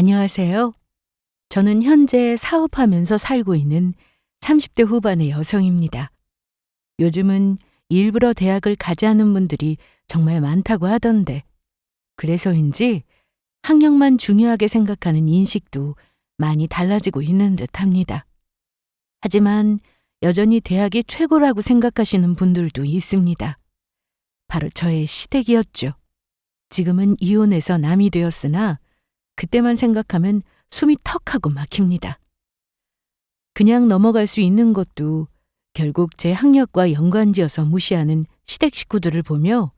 안녕하세요. 저는 현재 사업하면서 살고 있는 30대 후반의 여성입니다. 요즘은 일부러 대학을 가지 않은 분들이 정말 많다고 하던데, 그래서인지 학력만 중요하게 생각하는 인식도 많이 달라지고 있는 듯 합니다. 하지만 여전히 대학이 최고라고 생각하시는 분들도 있습니다. 바로 저의 시댁이었죠. 지금은 이혼해서 남이 되었으나 그때만 생각하면 숨이 턱하고 막힙니다. 그냥 넘어갈 수 있는 것도 결국 제 학력과 연관지어서 무시하는 시댁 식구들을 보며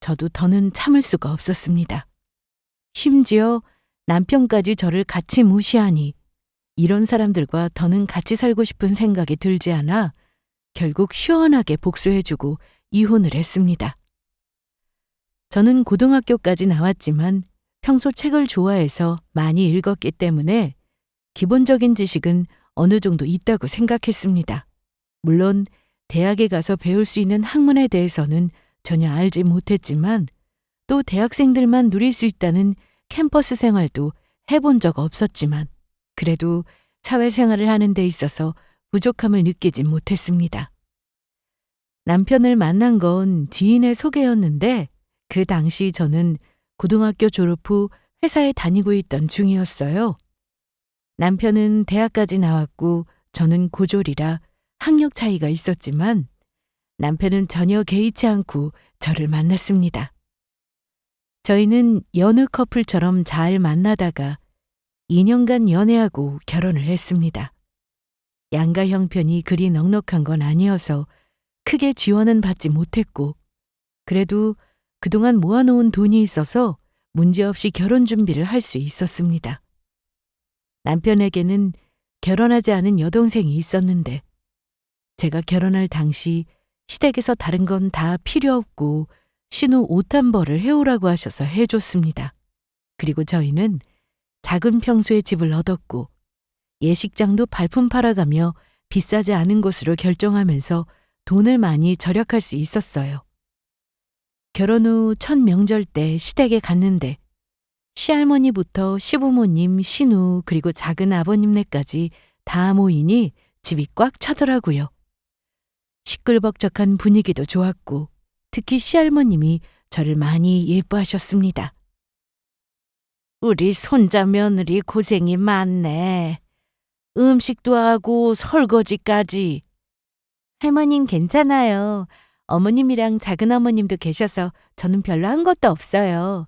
저도 더는 참을 수가 없었습니다. 심지어 남편까지 저를 같이 무시하니 이런 사람들과 더는 같이 살고 싶은 생각이 들지 않아 결국 시원하게 복수해주고 이혼을 했습니다. 저는 고등학교까지 나왔지만 평소 책을 좋아해서 많이 읽었기 때문에 기본적인 지식은 어느 정도 있다고 생각했습니다. 물론 대학에 가서 배울 수 있는 학문에 대해서는 전혀 알지 못했지만 또 대학생들만 누릴 수 있다는 캠퍼스 생활도 해본 적 없었지만 그래도 사회생활을 하는 데 있어서 부족함을 느끼지 못했습니다. 남편을 만난 건 지인의 소개였는데 그 당시 저는 고등학교 졸업 후 회사에 다니고 있던 중이었어요. 남편은 대학까지 나왔고 저는 고졸이라 학력 차이가 있었지만 남편은 전혀 개의치 않고 저를 만났습니다. 저희는 여느 커플처럼 잘 만나다가 2년간 연애하고 결혼을 했습니다. 양가 형편이 그리 넉넉한 건 아니어서 크게 지원은 받지 못했고 그래도 그동안 모아놓은 돈이 있어서 문제없이 결혼 준비를 할 수 있었습니다. 남편에게는 결혼하지 않은 여동생이 있었는데 제가 결혼할 당시 시댁에서 다른 건 다 필요 없고 신우 옷 한 벌을 해오라고 하셔서 해줬습니다. 그리고 저희는 작은 평수의 집을 얻었고 예식장도 발품 팔아가며 비싸지 않은 곳으로 결정하면서 돈을 많이 절약할 수 있었어요. 결혼 후 첫 명절 때 시댁에 갔는데 시할머니부터 시부모님, 신우 그리고 작은 아버님네까지 다 모이니 집이 꽉 차더라고요. 시끌벅적한 분위기도 좋았고 특히 시할머님이 저를 많이 예뻐하셨습니다. 우리 손자 며느리 고생이 많네. 음식도 하고 설거지까지. 할머님 괜찮아요. 어머님이랑 작은 어머님도 계셔서 저는 별로 한 것도 없어요.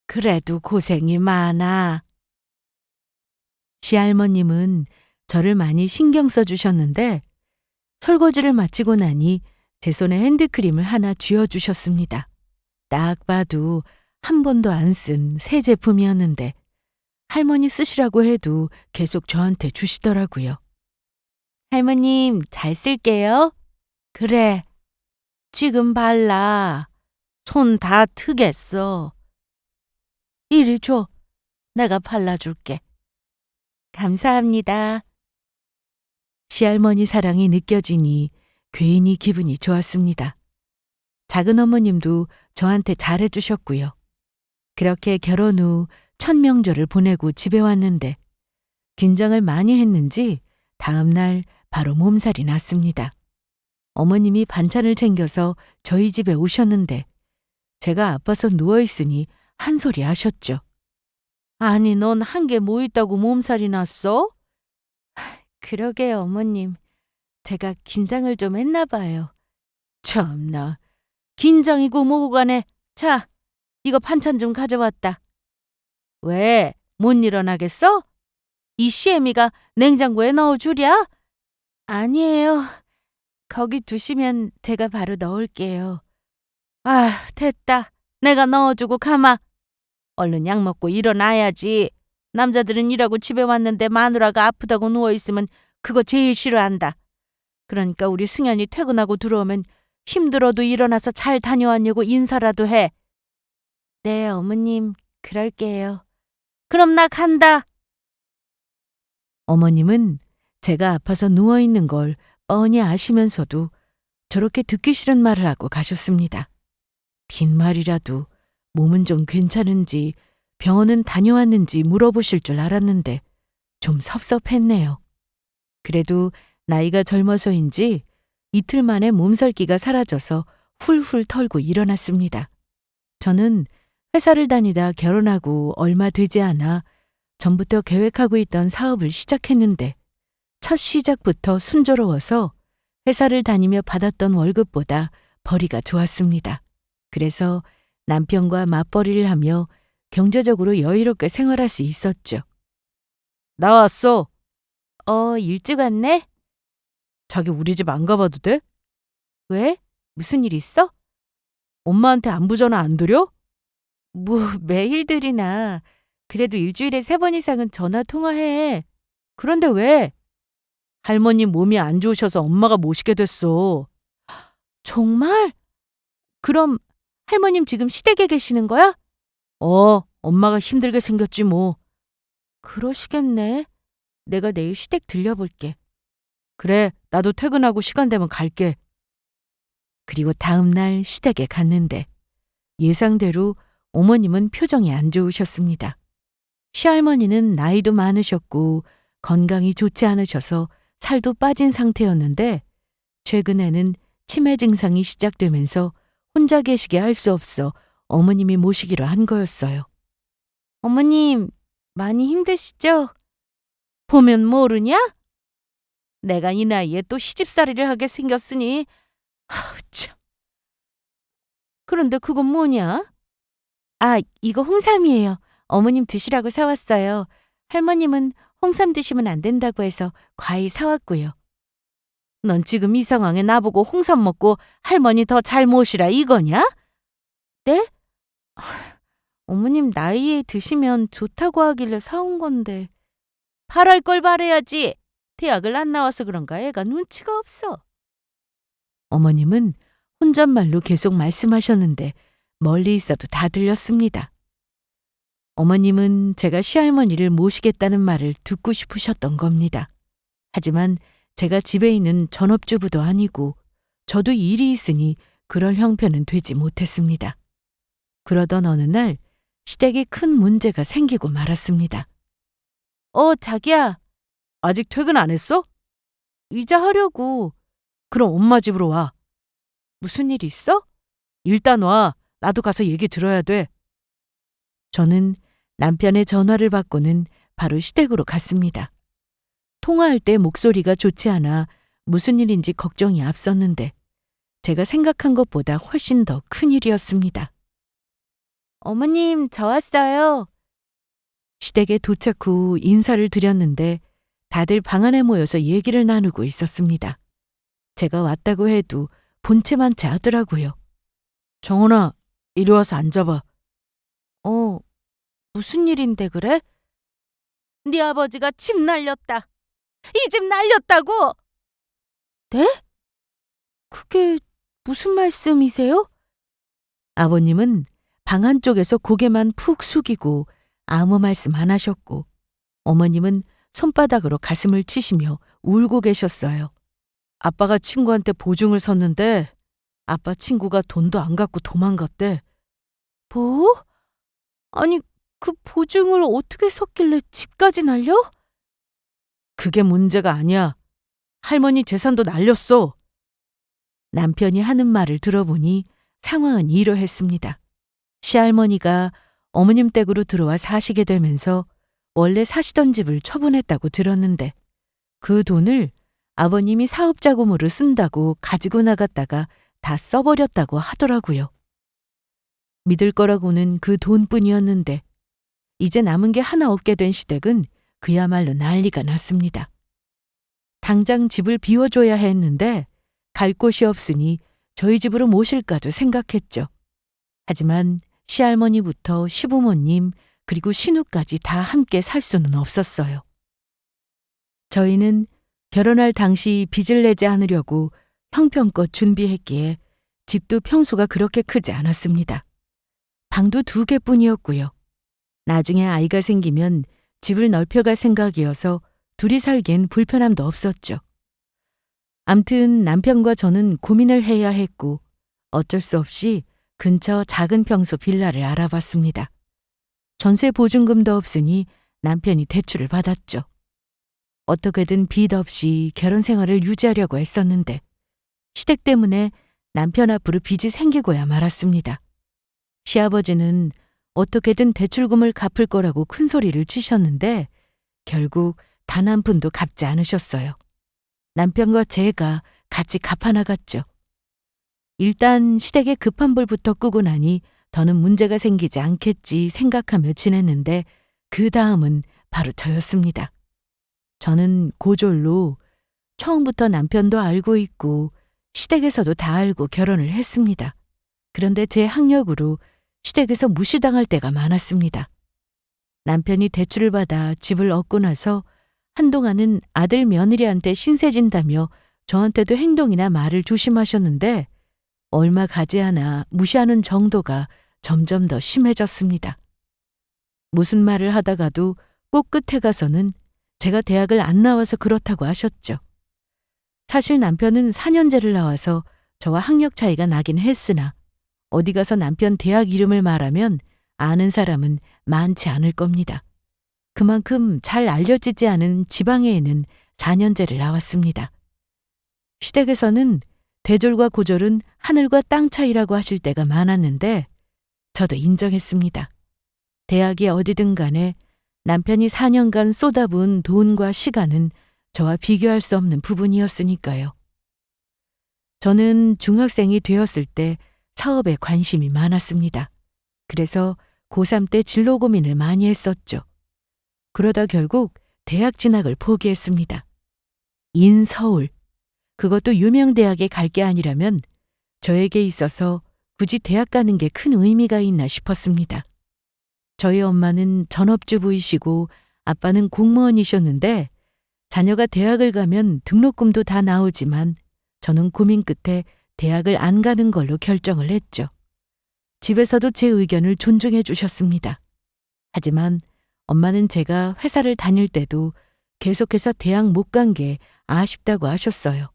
그래도 고생이 많아. 시할머님은 저를 많이 신경 써주셨는데 설거지를 마치고 나니 제 손에 핸드크림을 하나 쥐어주셨습니다. 딱 봐도 한 번도 안 쓴 새 제품이었는데 할머니 쓰시라고 해도 계속 저한테 주시더라고요. 할머님 잘 쓸게요. 그래. 지금 발라. 손 다 트겠어. 이리 줘. 내가 발라줄게. 감사합니다. 시할머니 사랑이 느껴지니 괜히 기분이 좋았습니다. 작은 어머님도 저한테 잘해주셨고요. 그렇게 결혼 후 첫 명절을 보내고 집에 왔는데 긴장을 많이 했는지 다음 날 바로 몸살이 났습니다. 어머님이 반찬을 챙겨서 저희 집에 오셨는데 제가 아파서 누워있으니 한 소리 하셨죠. 아니 넌 한 게 뭐 있다고 몸살이 났어? 그러게요 어머님. 제가 긴장을 좀 했나 봐요. 참나. 긴장이고 뭐고 간에. 자, 이거 반찬 좀 가져왔다. 왜? 못 일어나겠어? 이 시애미가 냉장고에 넣어주랴? 아니에요. 거기 두시면 제가 바로 넣을게요. 아, 됐다. 내가 넣어주고 가마. 얼른 약 먹고 일어나야지. 남자들은 일하고 집에 왔는데 마누라가 아프다고 누워있으면 그거 제일 싫어한다. 그러니까 우리 승현이 퇴근하고 들어오면 힘들어도 일어나서 잘 다녀왔냐고 인사라도 해. 네, 어머님, 그럴게요. 그럼 나 간다. 어머님은 제가 아파서 누워있는 걸 뻔히 아시면서도 저렇게 듣기 싫은 말을 하고 가셨습니다. 빈말이라도 몸은 좀 괜찮은지 병원은 다녀왔는지 물어보실 줄 알았는데 좀 섭섭했네요. 그래도 나이가 젊어서인지 이틀 만에 몸살기가 사라져서 훌훌 털고 일어났습니다. 저는 회사를 다니다 결혼하고 얼마 되지 않아 전부터 계획하고 있던 사업을 시작했는데 첫 시작부터 순조로워서 회사를 다니며 받았던 월급보다 벌이가 좋았습니다. 그래서 남편과 맞벌이를 하며 경제적으로 여유롭게 생활할 수 있었죠. 나왔어. 일찍 왔네? 자기 우리 집 안 가봐도 돼? 왜? 무슨 일 있어? 엄마한테 안부 전화 안 드려? 뭐 매일 드리나. 그래도 일주일에 3번 이상은 전화 통화해. 그런데 왜? 할머니 몸이 안 좋으셔서 엄마가 모시게 됐어. 정말? 그럼 할머님 지금 시댁에 계시는 거야? 엄마가 힘들게 생겼지 뭐. 그러시겠네. 내가 내일 시댁 들려볼게. 그래, 나도 퇴근하고 시간 되면 갈게. 그리고 다음 날 시댁에 갔는데 예상대로 어머님은 표정이 안 좋으셨습니다. 시할머니는 나이도 많으셨고 건강이 좋지 않으셔서 살도 빠진 상태였는데 최근에는 치매 증상이 시작되면서 혼자 계시게 할 수 없어 어머님이 모시기로 한 거였어요. 어머님, 많이 힘드시죠? 보면 모르냐? 내가 이 나이에 또 시집살이를 하게 생겼으니 아우 참. 그런데 그건 뭐냐? 이거 홍삼이에요. 어머님 드시라고 사왔어요. 할머님은 홍삼 드시면 안 된다고 해서 과일 사왔고요. 넌 지금 이 상황에 나보고 홍삼 먹고 할머니 더 잘 모시라 이거냐? 네? 어머님 나이에 드시면 좋다고 하길래 사온 건데. 바랄 걸 바래야지. 대학을 안 나와서 그런가 애가 눈치가 없어. 어머님은 혼잣말로 계속 말씀하셨는데 멀리 있어도 다 들렸습니다. 어머님은 제가 시할머니를 모시겠다는 말을 듣고 싶으셨던 겁니다. 하지만 제가 집에 있는 전업주부도 아니고 저도 일이 있으니 그럴 형편은 되지 못했습니다. 그러던 어느 날 시댁에 큰 문제가 생기고 말았습니다. 자기야. 아직 퇴근 안 했어? 이제 하려고. 그럼 엄마 집으로 와. 무슨 일 있어? 일단 와. 나도 가서 얘기 들어야 돼. 저는 남편의 전화를 받고는 바로 시댁으로 갔습니다. 통화할 때 목소리가 좋지 않아 무슨 일인지 걱정이 앞섰는데 제가 생각한 것보다 훨씬 더 큰 일이었습니다. 어머님, 저 왔어요. 시댁에 도착 후 인사를 드렸는데 다들 방 안에 모여서 얘기를 나누고 있었습니다. 제가 왔다고 해도 본체만 채 하더라고요. 정원아, 이리 와서 앉아봐. 무슨 일인데 그래? 네 아버지가 집 날렸다. 이 집 날렸다고! 네? 그게 무슨 말씀이세요? 아버님은 방 안쪽에서 고개만 푹 숙이고 아무 말씀 안 하셨고 어머님은 손바닥으로 가슴을 치시며 울고 계셨어요. 아빠가 친구한테 보증을 섰는데 아빠 친구가 돈도 안 갖고 도망갔대. 뭐? 아니, 그 보증을 어떻게 섰길래 집까지 날려? 그게 문제가 아니야. 할머니 재산도 날렸어. 남편이 하는 말을 들어보니 상황은 이러했습니다. 시할머니가 어머님 댁으로 들어와 사시게 되면서 원래 사시던 집을 처분했다고 들었는데 그 돈을 아버님이 사업자금으로 쓴다고 가지고 나갔다가 다 써버렸다고 하더라고요. 믿을 거라고는 그 돈뿐이었는데 이제 남은 게 하나 없게 된 시댁은 그야말로 난리가 났습니다. 당장 집을 비워줘야 했는데 갈 곳이 없으니 저희 집으로 모실까도 생각했죠. 하지만 시할머니부터 시부모님 그리고 신우까지 다 함께 살 수는 없었어요. 저희는 결혼할 당시 빚을 내지 않으려고 형편껏 준비했기에 집도 평수가 그렇게 크지 않았습니다. 방도 2개뿐이었고요. 나중에 아이가 생기면 집을 넓혀갈 생각이어서 둘이 살기엔 불편함도 없었죠. 암튼 남편과 저는 고민을 해야 했고 어쩔 수 없이 근처 작은 평수 빌라를 알아봤습니다. 전세 보증금도 없으니 남편이 대출을 받았죠. 어떻게든 빚 없이 결혼 생활을 유지하려고 했었는데 시댁 때문에 남편 앞으로 빚이 생기고야 말았습니다. 시아버지는 어떻게든 대출금을 갚을 거라고 큰 소리를 치셨는데 결국 단 한 푼도 갚지 않으셨어요. 남편과 제가 같이 갚아나갔죠. 일단 시댁에 급한 불부터 끄고 나니 더는 문제가 생기지 않겠지 생각하며 지냈는데 그 다음은 바로 저였습니다. 저는 고졸로 처음부터 남편도 알고 있고 시댁에서도 다 알고 결혼을 했습니다. 그런데 제 학력으로 시댁에서 무시당할 때가 많았습니다. 남편이 대출을 받아 집을 얻고 나서 한동안은 아들 며느리한테 신세진다며 저한테도 행동이나 말을 조심하셨는데 얼마 가지 않아 무시하는 정도가 점점 더 심해졌습니다. 무슨 말을 하다가도 꼭 끝에 가서는 제가 대학을 안 나와서 그렇다고 하셨죠. 사실 남편은 4년제를 나와서 저와 학력 차이가 나긴 했으나 어디 가서 남편 대학 이름을 말하면 아는 사람은 많지 않을 겁니다. 그만큼 잘 알려지지 않은 지방에는 4년제를 나왔습니다. 시댁에서는 대졸과 고졸은 하늘과 땅 차이라고 하실 때가 많았는데 저도 인정했습니다. 대학이 어디든 간에 남편이 4년간 쏟아부은 돈과 시간은 저와 비교할 수 없는 부분이었으니까요. 저는 중학생이 되었을 때 사업에 관심이 많았습니다. 그래서 고3 때 진로 고민을 많이 했었죠. 그러다 결국 대학 진학을 포기했습니다. 인서울, 그것도 유명 대학에 갈 게 아니라면 저에게 있어서 굳이 대학 가는 게 큰 의미가 있나 싶었습니다. 저희 엄마는 전업주부이시고 아빠는 공무원이셨는데 자녀가 대학을 가면 등록금도 다 나오지만 저는 고민 끝에 대학을 안 가는 걸로 결정을 했죠. 집에서도 제 의견을 존중해 주셨습니다. 하지만 엄마는 제가 회사를 다닐 때도 계속해서 대학 못 간 게 아쉽다고 하셨어요.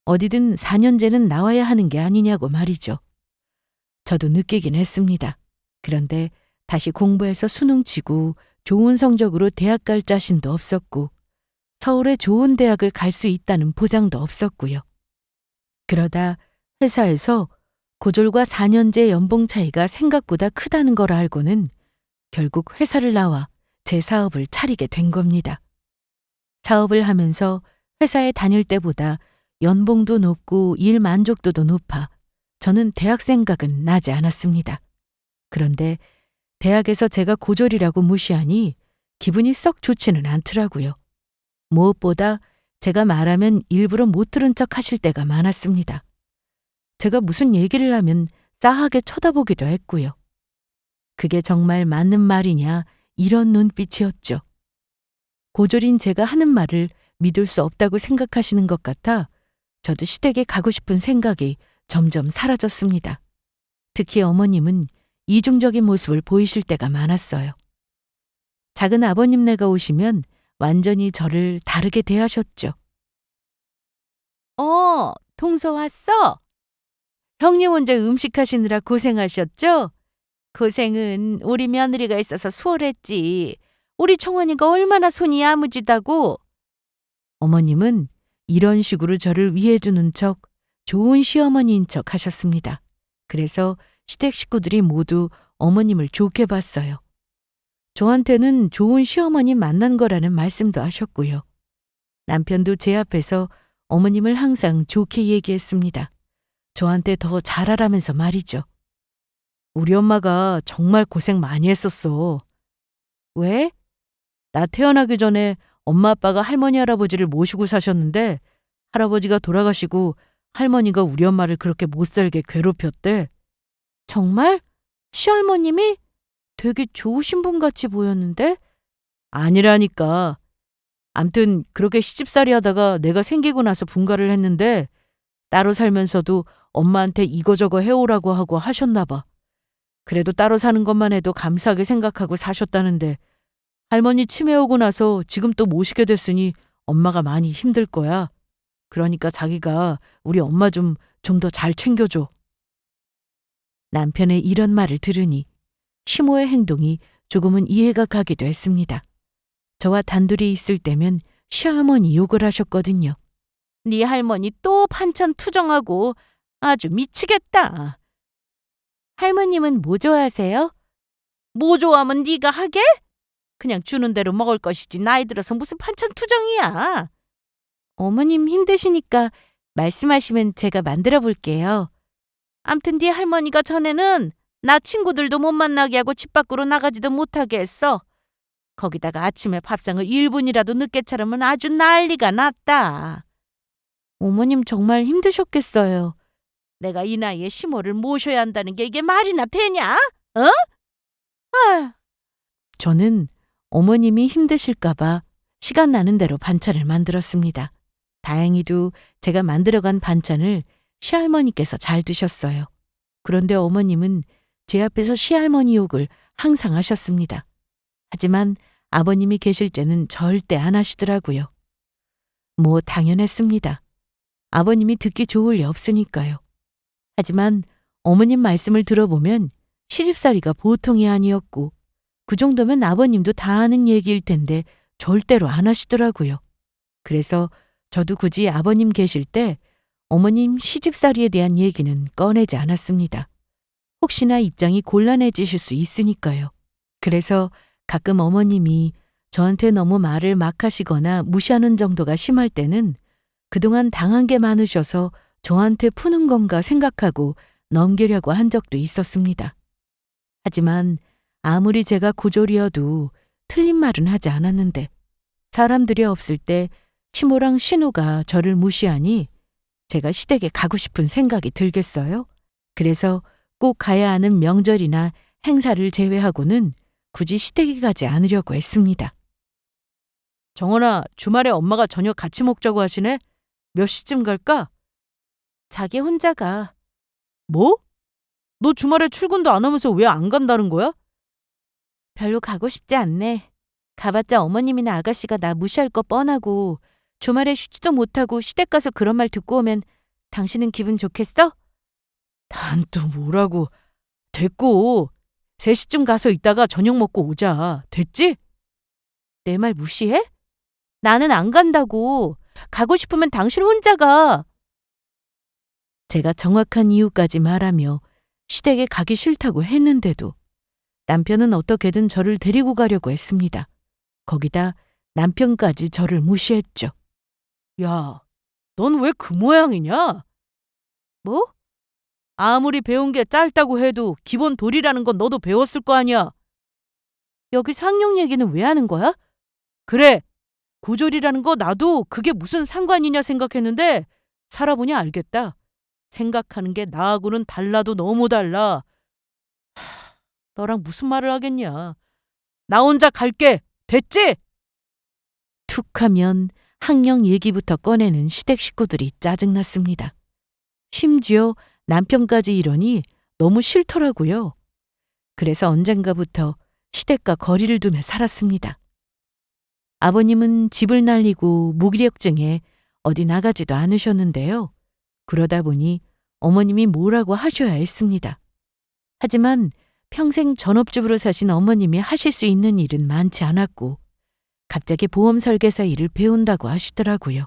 어디든 4년제는 나와야 하는 게 아니냐고 말이죠. 저도 느끼긴 했습니다. 그런데 다시 공부해서 수능 치고 좋은 성적으로 대학 갈 자신도 없었고 서울에 좋은 대학을 갈 수 있다는 보장도 없었고요. 그러다 회사에서 고졸과 4년제 연봉 차이가 생각보다 크다는 걸 알고는 결국 회사를 나와 제 사업을 차리게 된 겁니다. 사업을 하면서 회사에 다닐 때보다 연봉도 높고 일 만족도도 높아 저는 대학 생각은 나지 않았습니다. 그런데 대학에서 제가 고졸이라고 무시하니 기분이 썩 좋지는 않더라고요. 무엇보다 제가 말하면 일부러 못 들은 척 하실 때가 많았습니다. 제가 무슨 얘기를 하면 싸하게 쳐다보기도 했고요. 그게 정말 맞는 말이냐 이런 눈빛이었죠. 고졸인 제가 하는 말을 믿을 수 없다고 생각하시는 것 같아 저도 시댁에 가고 싶은 생각이 점점 사라졌습니다. 특히 어머님은 이중적인 모습을 보이실 때가 많았어요. 작은 아버님네가 오시면 완전히 저를 다르게 대하셨죠. 동서 왔어? 형님 혼자 음식 하시느라 고생하셨죠? 고생은 우리 며느리가 있어서 수월했지. 우리 청원이가 얼마나 손이 야무지다고. 어머님은 이런 식으로 저를 위해주는 척 좋은 시어머니인 척 하셨습니다. 그래서 시댁 식구들이 모두 어머님을 좋게 봤어요. 저한테는 좋은 시어머니 만난 거라는 말씀도 하셨고요. 남편도 제 앞에서 어머님을 항상 좋게 얘기했습니다. 저한테 더 잘하라면서 말이죠. 우리 엄마가 정말 고생 많이 했었어. 왜? 나 태어나기 전에 엄마 아빠가 할머니 할아버지를 모시고 사셨는데 할아버지가 돌아가시고 할머니가 우리 엄마를 그렇게 못살게 괴롭혔대. 정말? 시할머님이? 되게 좋으신 분 같이 보였는데? 아니라니까. 암튼 그렇게 시집살이 하다가 내가 생기고 나서 분가를 했는데 따로 살면서도 엄마한테 이거저거 해오라고 하고 하셨나 봐. 그래도 따로 사는 것만 해도 감사하게 생각하고 사셨다는데 할머니 치매 오고 나서 지금 또 모시게 됐으니 엄마가 많이 힘들 거야. 그러니까 자기가 우리 엄마 좀 더 잘 챙겨줘. 남편의 이런 말을 들으니 시모의 행동이 조금은 이해가 가기도 했습니다. 저와 단둘이 있을 때면 시할머니 욕을 하셨거든요. 네 할머니 또 반찬 투정하고 아주 미치겠다. 할머님은 뭐 좋아하세요? 뭐 좋아하면 네가 하게? 그냥 주는 대로 먹을 것이지 나이 들어서 무슨 반찬 투정이야. 어머님 힘드시니까 말씀하시면 제가 만들어 볼게요. 암튼 네 할머니가 전에는 나 친구들도 못 만나게 하고 집 밖으로 나가지도 못하게 했어. 거기다가 아침에 밥상을 1분이라도 늦게 차리면 아주 난리가 났다. 어머님 정말 힘드셨겠어요. 내가 이 나이에 시모를 모셔야 한다는 게 이게 말이나 되냐? 어? 아. 저는 어머님이 힘드실까봐 시간 나는 대로 반찬을 만들었습니다. 다행히도 제가 만들어간 반찬을 시할머니께서 잘 드셨어요. 그런데 어머님은 제 앞에서 시할머니 욕을 항상 하셨습니다. 하지만 아버님이 계실 때는 절대 안 하시더라고요. 뭐 당연했습니다. 아버님이 듣기 좋을 리 없으니까요. 하지만 어머님 말씀을 들어보면 시집살이가 보통이 아니었고 그 정도면 아버님도 다 아는 얘기일 텐데 절대로 안 하시더라고요. 그래서 저도 굳이 아버님 계실 때 어머님 시집살이에 대한 얘기는 꺼내지 않았습니다. 혹시나 입장이 곤란해지실 수 있으니까요. 그래서 가끔 어머님이 저한테 너무 말을 막 하시거나 무시하는 정도가 심할 때는 그동안 당한 게 많으셔서 저한테 푸는 건가 생각하고 넘기려고 한 적도 있었습니다. 하지만 아무리 제가 고졸이어도 틀린 말은 하지 않았는데 사람들이 없을 때 시모랑 신우가 저를 무시하니 제가 시댁에 가고 싶은 생각이 들겠어요? 그래서 꼭 가야 하는 명절이나 행사를 제외하고는 굳이 시댁에 가지 않으려고 했습니다. 정원아, 주말에 엄마가 저녁 같이 먹자고 하시네? 몇 시쯤 갈까? 자기 혼자 가. 뭐? 너 주말에 출근도 안 하면서 왜 안 간다는 거야? 별로 가고 싶지 않네. 가봤자 어머님이나 아가씨가 나 무시할 거 뻔하고 주말에 쉬지도 못하고 시댁 가서 그런 말 듣고 오면 당신은 기분 좋겠어? 난 또 뭐라고. 됐고 3시쯤 가서 이따가 저녁 먹고 오자. 됐지? 내 말 무시해? 나는 안 간다고. 가고 싶으면 당신 혼자 가. 제가 정확한 이유까지 말하며 시댁에 가기 싫다고 했는데도 남편은 어떻게든 저를 데리고 가려고 했습니다. 거기다 남편까지 저를 무시했죠. 야, 넌 왜 그 모양이냐? 뭐? 아무리 배운 게 짧다고 해도 기본 도리라는 건 너도 배웠을 거 아니야. 여기서 학력 얘기는 왜 하는 거야? 그래, 고졸이라는 거 나도 그게 무슨 상관이냐 생각했는데 살아보니 알겠다. 생각하는 게 나하고는 달라도 너무 달라. 너랑 무슨 말을 하겠냐. 나 혼자 갈게. 됐지? 툭 하면 학령 얘기부터 꺼내는 시댁 식구들이 짜증났습니다. 심지어 남편까지 이러니 너무 싫더라고요. 그래서 언젠가부터 시댁과 거리를 두며 살았습니다. 아버님은 집을 날리고 무기력증에 어디 나가지도 않으셨는데요. 그러다 보니 어머님이 뭐라고 하셔야 했습니다. 하지만 평생 전업주부로 사신 어머님이 하실 수 있는 일은 많지 않았고 갑자기 보험 설계사 일을 배운다고 하시더라고요.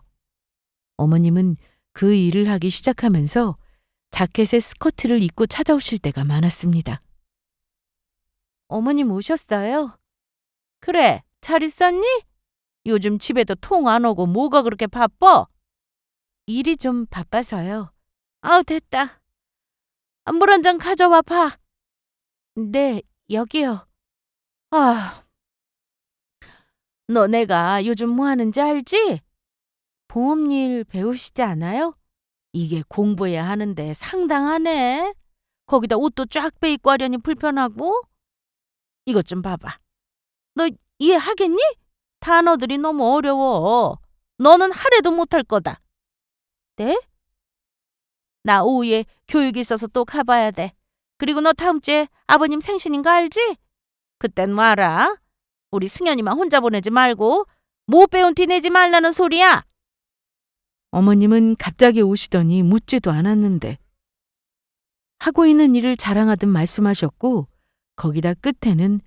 어머님은 그 일을 하기 시작하면서 자켓에 스커트를 입고 찾아오실 때가 많았습니다. 어머님 오셨어요? 그래, 잘 있었니? 요즘 집에도 통 안 오고 뭐가 그렇게 바빠? 일이 좀 바빠서요. 아우 됐다. 물 한 잔 가져와 봐. 네, 여기요. 아, 너 내가 요즘 뭐 하는지 알지? 보험일 배우시지 않아요? 이게 공부해야 하는데 상당하네. 거기다 옷도 쫙 빼입고 하려니 불편하고. 이것 좀 봐봐. 너 이해하겠니? 단어들이 너무 어려워. 너는 하래도 못할 거다. 네? 나 오후에 교육 있어서 또 가봐야 돼. 그리고 너 다음 주에 아버님 생신인 거 알지? 그땐 뭐 알아? 우리 승현이만 혼자 보내지 말고 못 배운 티 내지 말라는 소리야. 어머님은 갑자기 오시더니 묻지도 않았는데 하고 있는 일을 자랑하듯 말씀하셨고 거기다 끝에는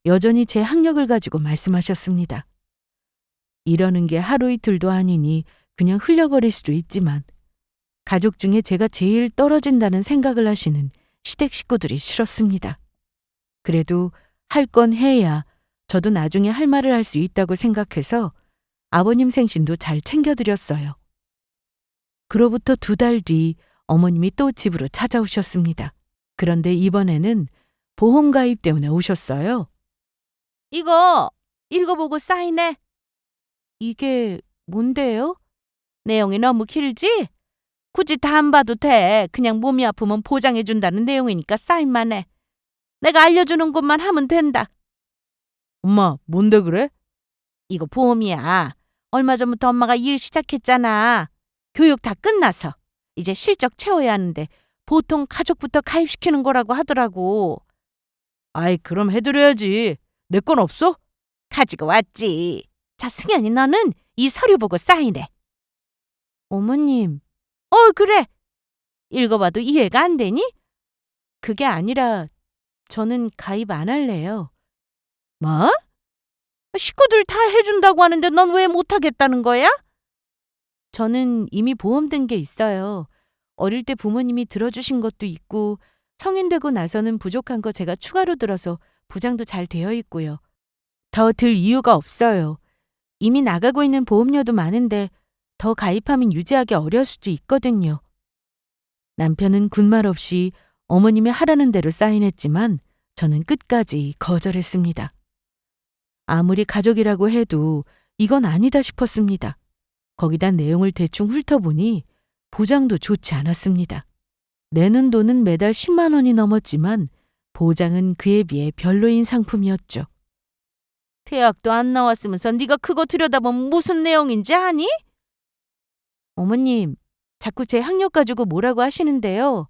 여전히 제 학력을 가지고 말씀하셨습니다. 이러는 게 하루 이틀도 아니니 그냥 흘려버릴 수도 있지만 가족 중에 제가 제일 떨어진다는 생각을 하시는 시댁 식구들이 싫었습니다. 그래도 할 건 해야 저도 나중에 할 말을 할 수 있다고 생각해서 아버님 생신도 잘 챙겨드렸어요. 그로부터 2달 뒤 어머님이 또 집으로 찾아오셨습니다. 그런데 이번에는 보험 가입 때문에 오셨어요. 이거 읽어보고 사인해. 이게 뭔데요? 내용이 너무 길지? 굳이 다 안 봐도 돼. 그냥 몸이 아프면 보장해준다는 내용이니까 사인만 해. 내가 알려주는 것만 하면 된다. 엄마, 뭔데 그래? 이거 보험이야. 얼마 전부터 엄마가 일 시작했잖아. 교육 다 끝나서. 이제 실적 채워야 하는데 보통 가족부터 가입시키는 거라고 하더라고. 아이, 그럼 해드려야지. 내 건 없어? 가지고 왔지. 자, 승현이 너는 이 서류 보고 사인해. 어머님. 그래. 읽어봐도 이해가 안 되니? 그게 아니라 저는 가입 안 할래요. 뭐? 식구들 다 해준다고 하는데 넌 왜 못하겠다는 거야? 저는 이미 보험 든 게 있어요. 어릴 때 부모님이 들어주신 것도 있고 성인 되고 나서는 부족한 거 제가 추가로 들어서 보장도 잘 되어 있고요. 더 들 이유가 없어요. 이미 나가고 있는 보험료도 많은데 더 가입하면 유지하기 어려울 수도 있거든요. 남편은 군말 없이 어머님이 하라는 대로 사인했지만 저는 끝까지 거절했습니다. 아무리 가족이라고 해도 이건 아니다 싶었습니다. 거기다 내용을 대충 훑어보니 보장도 좋지 않았습니다. 내는 돈은 매달 10만 원이 넘었지만 보장은 그에 비해 별로인 상품이었죠. 대학도 안 나왔으면서 네가 그거 들여다보면 무슨 내용인지 아니? 어머님, 자꾸 제 학력 가지고 뭐라고 하시는데요.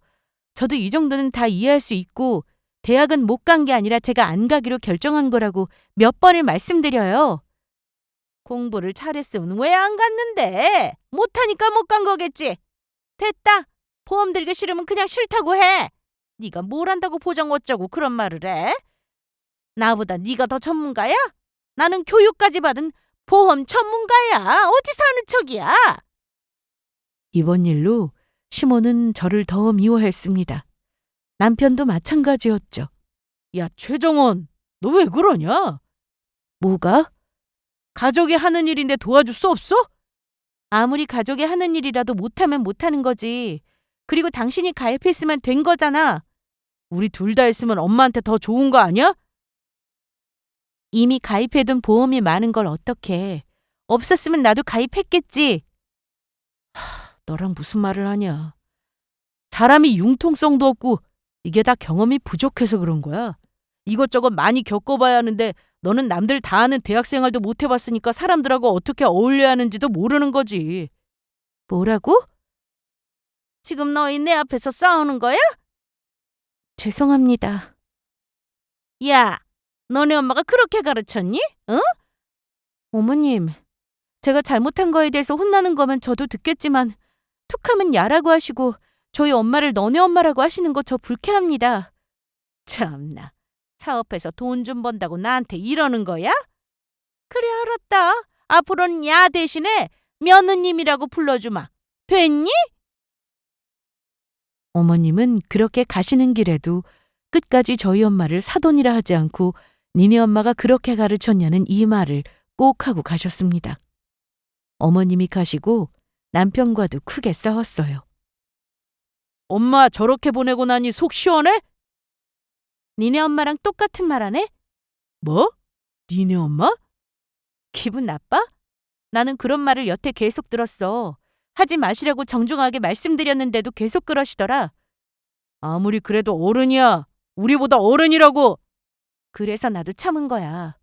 저도 이 정도는 다 이해할 수 있고 대학은 못 간 게 아니라 제가 안 가기로 결정한 거라고 몇 번을 말씀드려요. 공부를 잘했으면 왜 안 갔는데? 못하니까 못 간 거겠지. 됐다. 보험 들기 싫으면 그냥 싫다고 해. 네가 뭘 안다고 보장 어쩌고 그런 말을 해? 나보다 네가 더 전문가야? 나는 교육까지 받은 보험 전문가야. 어디서 하는 척이야? 이번 일로 시모는 저를 더 미워했습니다. 남편도 마찬가지였죠. 야, 최정원, 너 왜 그러냐? 뭐가? 가족이 하는 일인데 도와줄 수 없어? 아무리 가족이 하는 일이라도 못하면 못하는 거지. 그리고 당신이 가입했으면 된 거잖아. 우리 둘 다 했으면 엄마한테 더 좋은 거 아니야? 이미 가입해둔 보험이 많은 걸 어떡해. 없었으면 나도 가입했겠지. 너랑 무슨 말을 하냐. 사람이 융통성도 없고 이게 다 경험이 부족해서 그런 거야. 이것저것 많이 겪어봐야 하는데 너는 남들 다 아는 대학생활도 못 해봤으니까 사람들하고 어떻게 어울려야 하는지도 모르는 거지. 뭐라고? 지금 너희 내 앞에서 싸우는 거야? 죄송합니다. 야, 너네 엄마가 그렇게 가르쳤니? 응? 어머님, 제가 잘못한 거에 대해서 혼나는 거면 저도 듣겠지만 툭하면 야라고 하시고 저희 엄마를 너네 엄마라고 하시는 거 저 불쾌합니다. 참나, 사업해서 돈 좀 번다고 나한테 이러는 거야? 그래, 알았다. 앞으로는 야 대신에 며느님이라고 불러주마. 됐니? 어머님은 그렇게 가시는 길에도 끝까지 저희 엄마를 사돈이라 하지 않고 니네 엄마가 그렇게 가르쳤냐는 이 말을 꼭 하고 가셨습니다. 어머님이 가시고 남편과도 크게 싸웠어요. 엄마 저렇게 보내고 나니 속 시원해? 니네 엄마랑 똑같은 말 하네? 뭐? 니네 엄마? 기분 나빠? 나는 그런 말을 여태 계속 들었어. 하지 마시라고 정중하게 말씀드렸는데도 계속 그러시더라. 아무리 그래도 어른이야. 우리보다 어른이라고. 그래서 나도 참은 거야.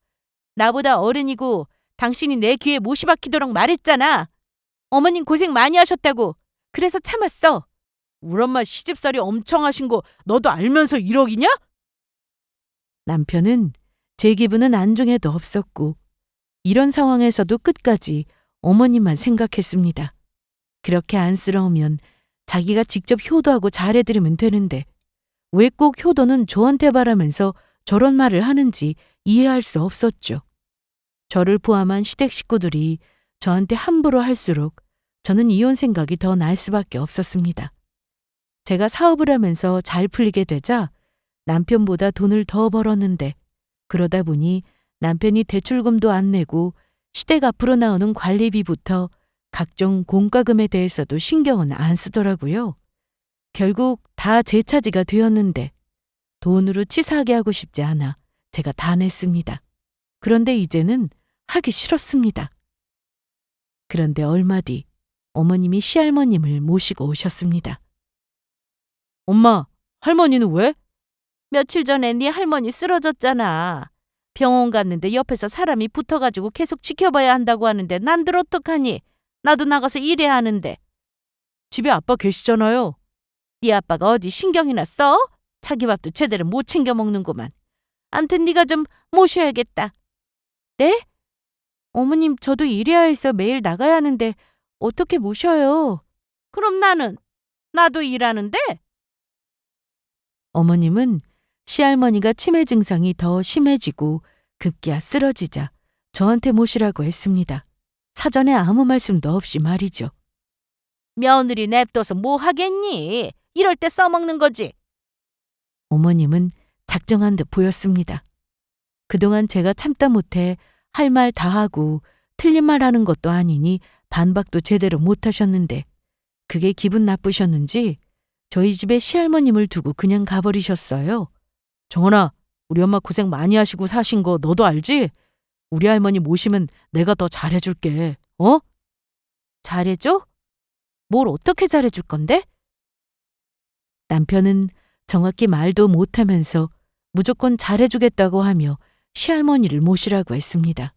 나보다 어른이고 당신이 내 귀에 못이 박히도록 말했잖아. 어머님 고생 많이 하셨다고. 그래서 참았어. 우리 엄마 시집살이 엄청 하신 거 너도 알면서 이러기냐? 남편은 제 기분은 안중에도 없었고 이런 상황에서도 끝까지 어머님만 생각했습니다. 그렇게 안쓰러우면 자기가 직접 효도하고 잘해드리면 되는데 왜 꼭 효도는 저한테 바라면서 저런 말을 하는지 이해할 수 없었죠. 저를 포함한 시댁 식구들이 저한테 함부로 할수록 저는 이혼 생각이 더 날 수밖에 없었습니다. 제가 사업을 하면서 잘 풀리게 되자 남편보다 돈을 더 벌었는데 그러다 보니 남편이 대출금도 안 내고 시댁 앞으로 나오는 관리비부터 각종 공과금에 대해서도 신경은 안 쓰더라고요. 결국 다 제 차지가 되었는데 돈으로 치사하게 하고 싶지 않아 제가 다 냈습니다. 그런데 이제는 하기 싫었습니다. 그런데 얼마 뒤 어머님이 시할머님을 모시고 오셨습니다. 엄마, 할머니는 왜? 며칠 전에 네 할머니 쓰러졌잖아. 병원 갔는데 옆에서 사람이 붙어가지고 계속 지켜봐야 한다고 하는데 난들 어떡하니? 나도 나가서 일해야 하는데. 집에 아빠 계시잖아요. 네 아빠가 어디 신경이나 써? 자기 밥도 제대로 못 챙겨 먹는구만. 암튼 네가 좀 모셔야겠다. 네? 어머님, 저도 일해야 해서 매일 나가야 하는데 어떻게 모셔요? 그럼 나도 일하는데? 어머님은 시할머니가 치매 증상이 더 심해지고 급기야 쓰러지자 저한테 모시라고 했습니다. 사전에 아무 말씀도 없이 말이죠. 며느리 냅둬서 뭐 하겠니? 이럴 때 써먹는 거지. 어머님은 작정한 듯 보였습니다. 그동안 제가 참다 못해 할 말 다 하고 틀린 말 하는 것도 아니니 반박도 제대로 못 하셨는데 그게 기분 나쁘셨는지 저희 집에 시할머님을 두고 그냥 가버리셨어요. 정원아, 우리 엄마 고생 많이 하시고 사신 거 너도 알지? 우리 할머니 모시면 내가 더 잘해줄게. 어? 잘해줘? 뭘 어떻게 잘해줄 건데? 남편은 정확히 말도 못하면서 무조건 잘해주겠다고 하며 시할머니를 모시라고 했습니다.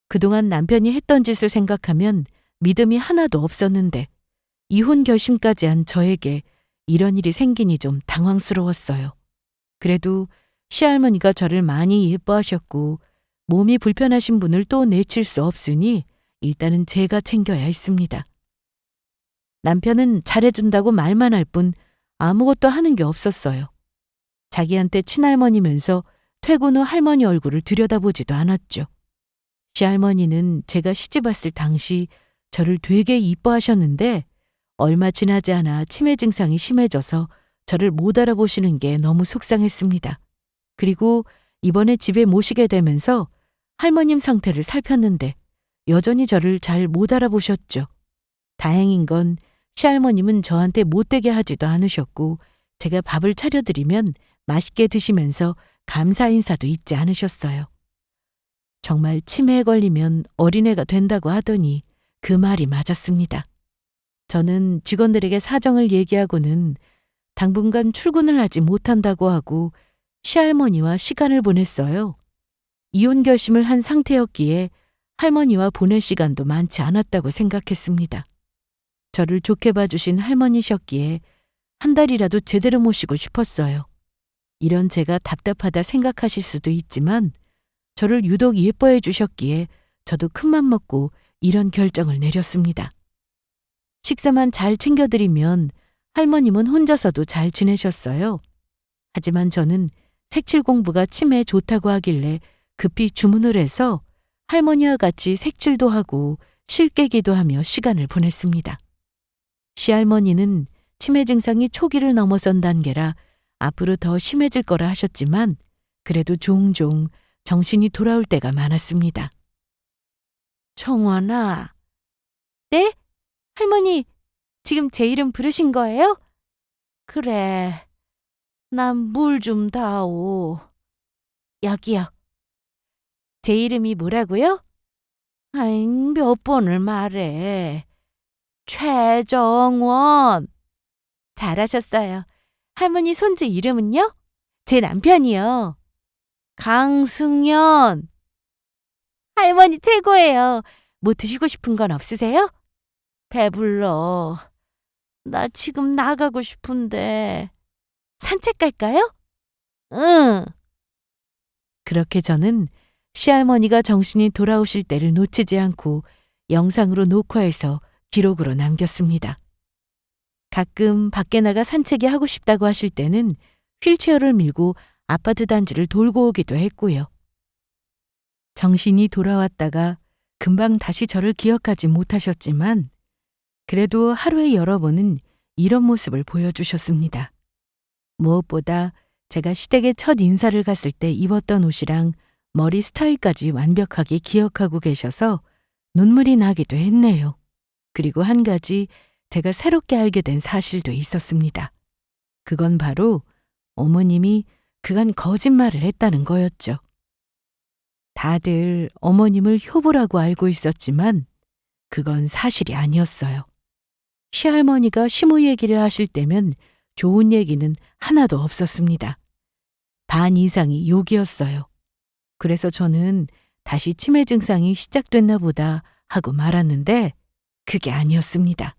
그동안 남편이 했던 짓을 생각하면 믿음이 하나도 없었는데 이혼 결심까지 한 저에게 이런 일이 생기니 좀 당황스러웠어요. 그래도 시할머니가 저를 많이 예뻐하셨고 몸이 불편하신 분을 또 내칠 수 없으니 일단은 제가 챙겨야 했습니다. 남편은 잘해준다고 말만 할 뿐 아무것도 하는 게 없었어요. 자기한테 친할머니면서 퇴근 후 할머니 얼굴을 들여다보지도 않았죠. 시할머니는 제가 시집 왔을 당시 저를 되게 이뻐하셨는데 얼마 지나지 않아 치매 증상이 심해져서 저를 못 알아보시는 게 너무 속상했습니다. 그리고 이번에 집에 모시게 되면서 할머님 상태를 살폈는데 여전히 저를 잘 못 알아보셨죠. 다행인 건 시할머님은 저한테 못되게 하지도 않으셨고 제가 밥을 차려드리면 맛있게 드시면서 감사 인사도 잊지 않으셨어요. 정말 치매에 걸리면 어린애가 된다고 하더니 그 말이 맞았습니다. 저는 직원들에게 사정을 얘기하고는 당분간 출근을 하지 못한다고 하고 시할머니와 시간을 보냈어요. 이혼 결심을 한 상태였기에 할머니와 보낼 시간도 많지 않았다고 생각했습니다. 저를 좋게 봐주신 할머니셨기에 한 달이라도 제대로 모시고 싶었어요. 이런 제가 답답하다 생각하실 수도 있지만 저를 유독 예뻐해 주셨기에 저도 큰맘 먹고 이런 결정을 내렸습니다. 식사만 잘 챙겨드리면 할머님은 혼자서도 잘 지내셨어요. 하지만 저는 색칠 공부가 치매에 좋다고 하길래 급히 주문을 해서 할머니와 같이 색칠도 하고 실 깨기도 하며 시간을 보냈습니다. 시할머니는 치매 증상이 초기를 넘어선 단계라 앞으로 더 심해질 거라 하셨지만 그래도 종종 정신이 돌아올 때가 많았습니다. 정원아. 네? 할머니, 지금 제 이름 부르신 거예요? 그래, 난 물 좀 다오. 여기요. 제 이름이 뭐라고요? 아이, 몇 번을 말해. 최정원. 잘하셨어요. 할머니 손주 이름은요? 제 남편이요. 강승연. 할머니 최고예요. 뭐 드시고 싶은 건 없으세요? 배불러. 나 지금 나가고 싶은데. 산책 갈까요? 응. 그렇게 저는 시할머니가 정신이 돌아오실 때를 놓치지 않고 영상으로 녹화해서 기록으로 남겼습니다. 가끔 밖에 나가 산책이 하고 싶다고 하실 때는 휠체어를 밀고 아파트 단지를 돌고 오기도 했고요. 정신이 돌아왔다가 금방 다시 저를 기억하지 못하셨지만 그래도 하루에 여러 번은 이런 모습을 보여주셨습니다. 무엇보다 제가 시댁에 첫 인사를 갔을 때 입었던 옷이랑 머리 스타일까지 완벽하게 기억하고 계셔서 눈물이 나기도 했네요. 그리고 한 가지 제가 새롭게 알게 된 사실도 있었습니다. 그건 바로 어머님이 그간 거짓말을 했다는 거였죠. 다들 어머님을 효부라고 알고 있었지만 그건 사실이 아니었어요. 시할머니가 시모 얘기를 하실 때면 좋은 얘기는 하나도 없었습니다. 반 이상이 욕이었어요. 그래서 저는 다시 치매 증상이 시작됐나 보다 하고 말았는데 그게 아니었습니다.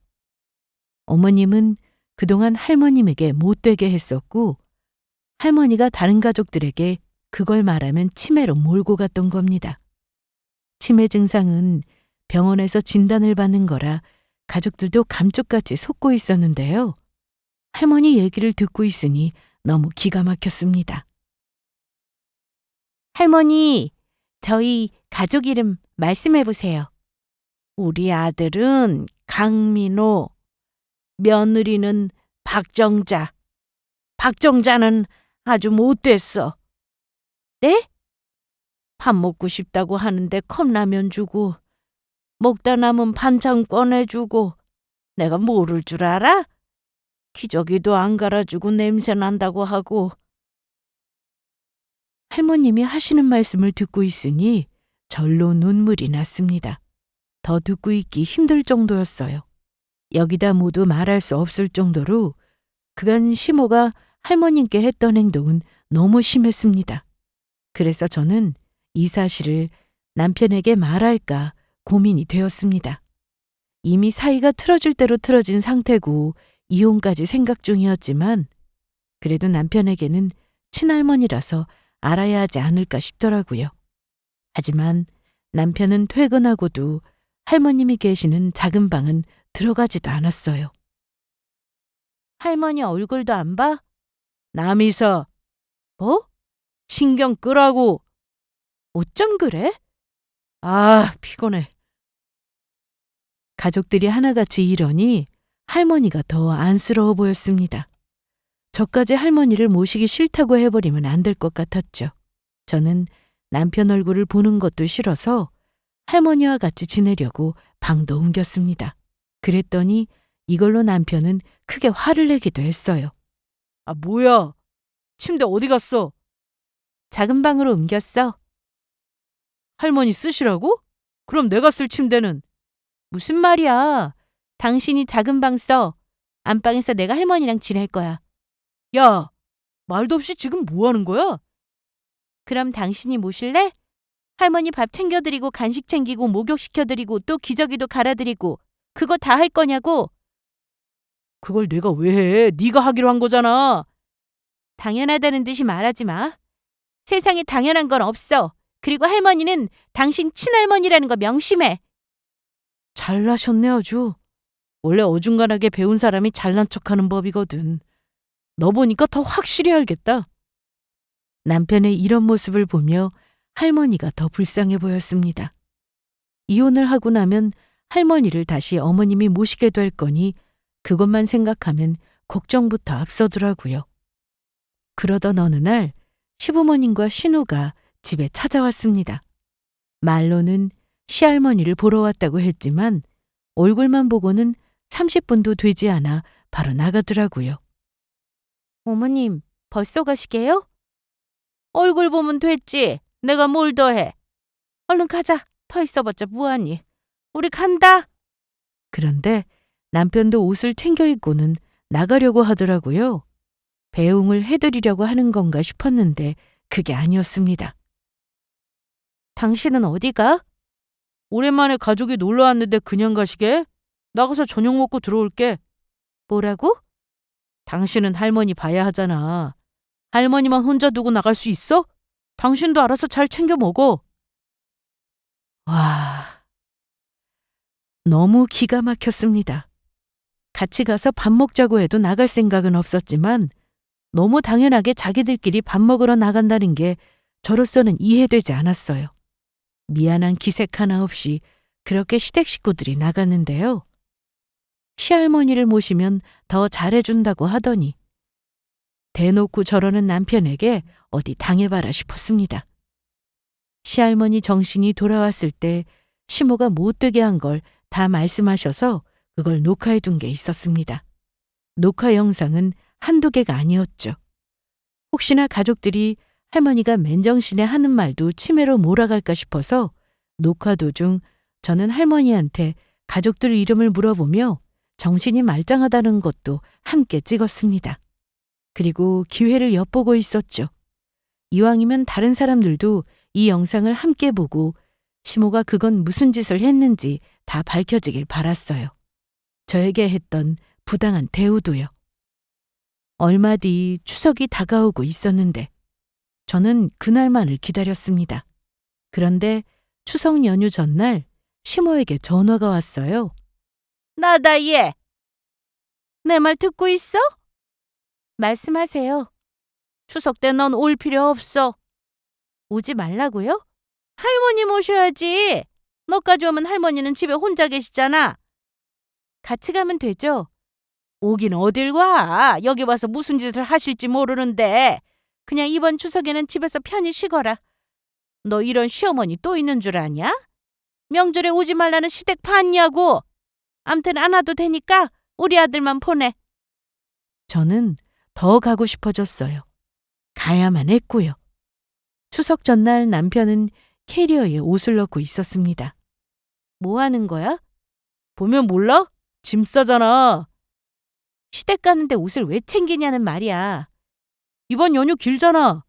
어머님은 그동안 할머님에게 못되게 했었고 할머니가 다른 가족들에게 그걸 말하면 치매로 몰고 갔던 겁니다. 치매 증상은 병원에서 진단을 받는 거라 가족들도 감쪽같이 속고 있었는데요. 할머니 얘기를 듣고 있으니 너무 기가 막혔습니다. 할머니, 저희 가족 이름 말씀해 보세요. 우리 아들은 강민호, 며느리는 박정자. 박정자는 아주 못됐어. 네? 밥 먹고 싶다고 하는데 컵라면 주고 먹다 남은 반찬 꺼내주고 내가 모를 줄 알아? 기저귀도 안 갈아주고 냄새 난다고 하고. 할머님이 하시는 말씀을 듣고 있으니 절로 눈물이 났습니다. 더 듣고 있기 힘들 정도였어요. 여기다 모두 말할 수 없을 정도로 그간 시모가 할머님께 했던 행동은 너무 심했습니다. 그래서 저는 이 사실을 남편에게 말할까 고민이 되었습니다. 이미 사이가 틀어질 대로 틀어진 상태고 이혼까지 생각 중이었지만 그래도 남편에게는 친할머니라서 알아야 하지 않을까 싶더라고요. 하지만 남편은 퇴근하고도 할머님이 계시는 작은 방은 들어가지도 않았어요. 할머니 얼굴도 안 봐? 남이서. 뭐? 신경 끄라고. 어쩜 그래? 아, 피곤해. 가족들이 하나같이 이러니 할머니가 더 안쓰러워 보였습니다. 저까지 할머니를 모시기 싫다고 해버리면 안 될 것 같았죠. 저는 남편 얼굴을 보는 것도 싫어서 할머니와 같이 지내려고 방도 옮겼습니다. 그랬더니 이걸로 남편은 크게 화를 내기도 했어요. 아, 뭐야? 침대 어디 갔어? 작은 방으로 옮겼어. 할머니 쓰시라고? 그럼 내가 쓸 침대는? 무슨 말이야? 당신이 작은 방 써. 안방에서 내가 할머니랑 지낼 거야. 야, 말도 없이 지금 뭐 하는 거야? 그럼 당신이 모실래? 할머니 밥 챙겨드리고 간식 챙기고 목욕시켜드리고 또 기저귀도 갈아드리고 그거 다 할 거냐고? 그걸 내가 왜 해? 네가 하기로 한 거잖아. 당연하다는 듯이 말하지 마. 세상에 당연한 건 없어. 그리고 할머니는 당신 친할머니라는 거 명심해. 잘나셨네 아주. 원래 어중간하게 배운 사람이 잘난 척하는 법이거든. 너 보니까 더 확실히 알겠다. 남편의 이런 모습을 보며 할머니가 더 불쌍해 보였습니다. 이혼을 하고 나면 할머니를 다시 어머님이 모시게 될 거니 그것만 생각하면 걱정부터 앞서더라고요. 그러던 어느 날 시부모님과 신우가 집에 찾아왔습니다. 말로는 시할머니를 보러 왔다고 했지만 얼굴만 보고는 30분도 되지 않아 바로 나가더라고요. 어머님, 벌써 가시게요? 얼굴 보면 됐지. 내가 뭘 더 해. 얼른 가자. 더 있어봤자 뭐하니. 우리 간다. 그런데 남편도 옷을 챙겨 입고는 나가려고 하더라고요. 배웅을 해드리려고 하는 건가 싶었는데 그게 아니었습니다. 당신은 어디 가? 오랜만에 가족이 놀러 왔는데 그냥 가시게? 나가서 저녁 먹고 들어올게. 뭐라고? 당신은 할머니 봐야 하잖아. 할머니만 혼자 두고 나갈 수 있어? 당신도 알아서 잘 챙겨 먹어. 와, 너무 기가 막혔습니다. 같이 가서 밥 먹자고 해도 나갈 생각은 없었지만 너무 당연하게 자기들끼리 밥 먹으러 나간다는 게 저로서는 이해되지 않았어요. 미안한 기색 하나 없이 그렇게 시댁 식구들이 나갔는데요. 시할머니를 모시면 더 잘해준다고 하더니 대놓고 저러는 남편에게 어디 당해봐라 싶었습니다. 시할머니 정신이 돌아왔을 때 시모가 못되게 한 걸 다 말씀하셔서 그걸 녹화해 둔 게 있었습니다. 녹화 영상은 한두 개가 아니었죠. 혹시나 가족들이 할머니가 맨정신에 하는 말도 치매로 몰아갈까 싶어서 녹화 도중 저는 할머니한테 가족들 이름을 물어보며 정신이 말짱하다는 것도 함께 찍었습니다. 그리고 기회를 엿보고 있었죠. 이왕이면 다른 사람들도 이 영상을 함께 보고 시모가 그건 무슨 짓을 했는지 다 밝혀지길 바랐어요. 저에게 했던 부당한 대우도요. 얼마 뒤 추석이 다가오고 있었는데 저는 그날만을 기다렸습니다. 그런데 추석 연휴 전날 시모에게 전화가 왔어요. 나다 얘. 내 말 듣고 있어? 말씀하세요. 추석 때 넌 올 필요 없어. 오지 말라고요? 할머니 모셔야지. 너까지 오면 할머니는 집에 혼자 계시잖아. 같이 가면 되죠? 오긴 어딜 와. 여기 와서 무슨 짓을 하실지 모르는데 그냥 이번 추석에는 집에서 편히 쉬거라. 너 이런 시어머니 또 있는 줄 아냐? 명절에 오지 말라는 시댁 봤냐고. 암튼 안 와도 되니까 우리 아들만 보내. 저는 더 가고 싶어졌어요. 가야만 했고요. 추석 전날 남편은 캐리어에 옷을 넣고 있었습니다. 뭐 하는 거야? 보면 몰라? 짐 싸잖아. 시댁 가는데 옷을 왜 챙기냐는 말이야. 이번 연휴 길잖아.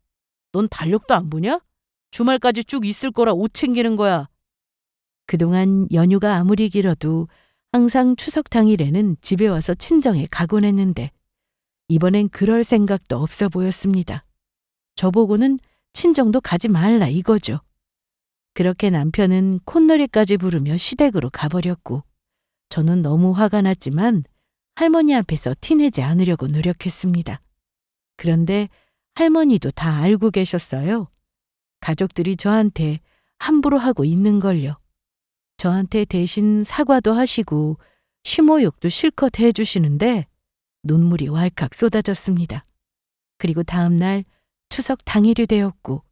넌 달력도 안 보냐? 주말까지 쭉 있을 거라 옷 챙기는 거야. 그동안 연휴가 아무리 길어도 항상 추석 당일에는 집에 와서 친정에 가곤 했는데 이번엔 그럴 생각도 없어 보였습니다. 저보고는 친정도 가지 말라 이거죠. 그렇게 남편은 콧노래까지 부르며 시댁으로 가버렸고 저는 너무 화가 났지만 할머니 앞에서 티내지 않으려고 노력했습니다. 그런데 할머니도 다 알고 계셨어요. 가족들이 저한테 함부로 하고 있는 걸요. 저한테 대신 사과도 하시고 시모욕도 실컷 해주시는데 눈물이 왈칵 쏟아졌습니다. 그리고 다음 날 추석 당일이 되었고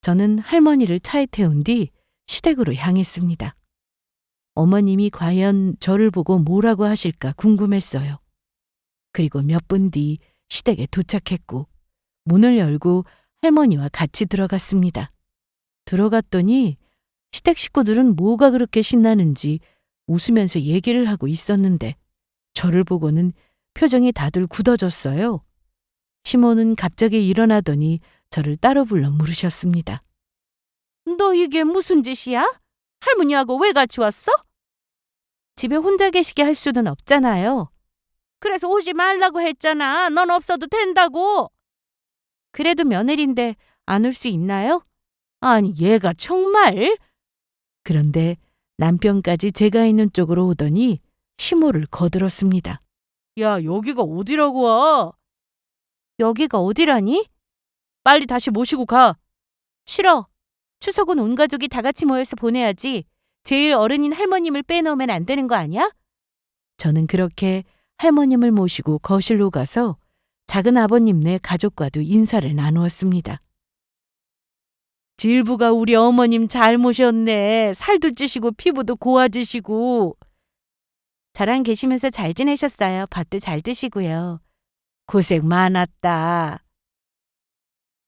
저는 할머니를 차에 태운 뒤 시댁으로 향했습니다. 어머님이 과연 저를 보고 뭐라고 하실까 궁금했어요. 그리고 몇 분 뒤 시댁에 도착했고 문을 열고 할머니와 같이 들어갔습니다. 들어갔더니 시댁 식구들은 뭐가 그렇게 신나는지 웃으면서 얘기를 하고 있었는데 저를 보고는 표정이 다들 굳어졌어요. 시모는 갑자기 일어나더니 저를 따로 불러 물으셨습니다. 너 이게 무슨 짓이야? 할머니하고 왜 같이 왔어? 집에 혼자 계시게 할 수는 없잖아요. 그래서 오지 말라고 했잖아. 넌 없어도 된다고. 그래도 며느리인데 안 올 수 있나요? 아니 얘가 정말. 그런데 남편까지 제가 있는 쪽으로 오더니 시모를 거들었습니다. 야, 여기가 어디라고 와? 여기가 어디라니? 빨리 다시 모시고 가. 싫어. 추석은 온 가족이 다 같이 모여서 보내야지. 제일 어른인 할머님을 빼놓으면 안 되는 거 아니야? 저는 그렇게 할머님을 모시고 거실로 가서 작은 아버님네 가족과도 인사를 나누었습니다. 질부가 우리 어머님 잘 모셨네. 살도 찌시고 피부도 고와지시고. 저랑 계시면서 잘 지내셨어요. 밥도 잘 드시고요. 고생 많았다.